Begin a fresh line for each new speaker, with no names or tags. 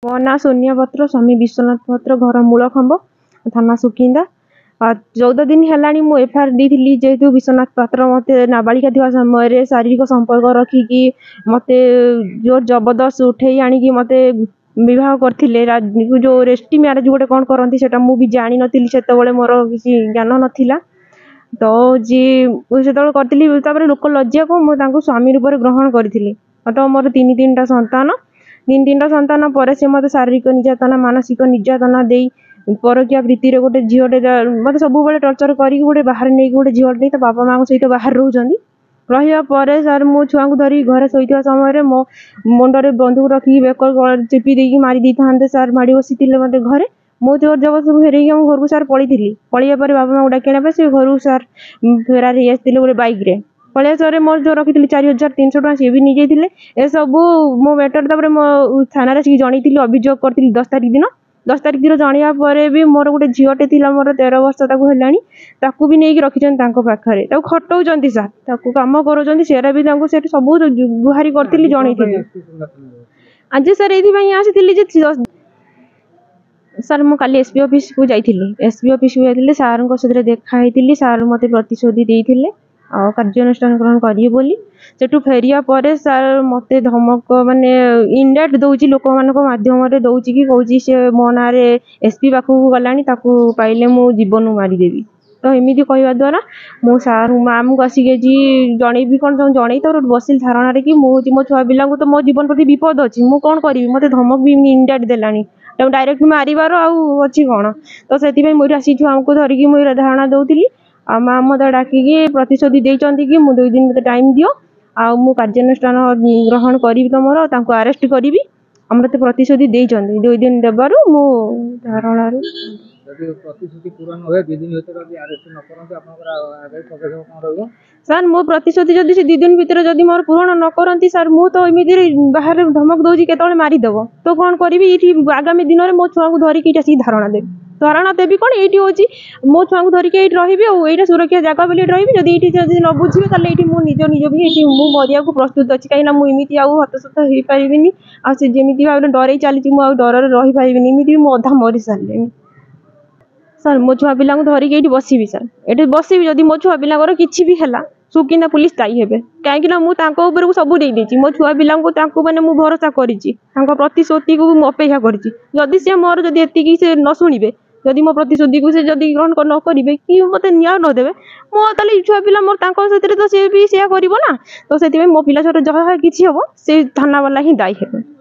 मो ना सोनिया पत्र स्वामी विश्वनाथ पत्र घर मूलखंब थाना सुकिंदा 14 दिन है मु एफआईआर दी जेहेतु विश्वनाथ पात्र मत नाबालिका थी समय शारीरिक संपर्क रखिकी मत जोर जबरदस्त उठे आनिकी मत विवाह करते जो रेस्टी मैरेज गोटे कौन करती से मुझे जानी नी से मोर किसी ज्ञान नाला तो जी से करी लोक लज्जा को मुझे स्वामी रूप में ग्रहण करी तो मोर 3 टा संतान पर से मत शारीरिक निर्यातना मानसिक निर्यातना दे परकिया प्रीति गोटे झीटे मत सब टर्चर कर गोटे बाहर नहीं गोटे झीटे तो बापा माँ सहित बाहर रोचान रहा सर मो छुआ को धरी घरे शोता समय मो मुंडे बंदूक रखी बेक चेपी देकी मारी दी था सर माड़ी बसी मत घरे मो जोर जबरदस्त फेर घर को सर पड़ी पलिया बापा माँ डाक से घर सर फेरार हो गोटे बैक रे पलिया सर मोर जो रखी 4300 टका सी भी नहीं जाते ए सब मो बेटर मो थाना जनी अभियोग करी 10 तारिख दिन 10 तारिख दिन जाना भी मोर गोटे झीटे थी मोर 13 वर्ष है भी नहीं रखी पाखे खटाऊँ सर कम कर सेरा भी सब गुहारी करी जन आज सर ये आसी सर मु काली एसपी ऑफिस को जाइए एसपी ऑफिस को जाइए सार को देखाई सार मत प्रतिश्रुति देते कार्यानुष्ठान ग्रहण करिए बोली सेठू फेरिया पर सर मत धमक माने इंडायरेक्ट दौची लोक माध्यम दौर कि कौची से मो ना एसपी पाखक गलानी पाइले मु जीवन मारिदेवी तो एमती कहवा द्वारा मो सार मैम को आसिक जनईबी कौन जन तो बसिल धारणा कि मो छुआ पिला तो मो जीवन प्रति विपद अच्छी मुझे कौन करी मत धमक भी इंडायरेक्ट देलानी डायरेक्ट मारिबार अच्छी कौन तो से मुझे आसी छुआ को धरिकी मुझे धारणा दौली आ माँ मत डाकिकी प्रतिश्रुति देती कि मु 2 दिन मत टाइम दियो आ मु कार्यानुष्ठान ग्रहण करी तुम अरेस्ट करी मत प्रतिश्रुति देती 2 दिन देवु मु धारणा सर मो प्रतिश्रुति जदि से 2 दिन भितर जदि मोर पूरण न करती सर मु तो एमती बाहर धमक दौर केत मारिदेव तो कौन करी ये आगामी दिन में मो छुआ को धरिकी धारणा देवी धारणा देवी कौन ये हूँ मो छुआ को धरिकी रही सुरक्षा जगह बोली रही जदि न बुझे ये निज निज भी मरिया को प्रस्तुत अच्छी कहीं मुझे हतसत हो पारि आमती भाव डर चली डर रही पारि इमती अधा मरी सारे सर मो छुआ पिला धरिकी ये बसबी सर ये बसबी जदि मो छुआ पिला किसी भी है सुकिंदा पुलिस दायी हे कहीं मुझे सब देदेची मो छुआ पिला मैंने मुझे भरोसा करी प्रतिश्रुति को अपेक्षा करी सी मोर जदि एति से न शुणे जदि मो प्रतिश्रुति को ग्रहण न करेंगे कि मत न्याय नदेवे मोल छुआ पिला मोर तो सी भी सेया कर तो से मो पिला जहाँ किसी हम से थाना वाला ही दायी हे।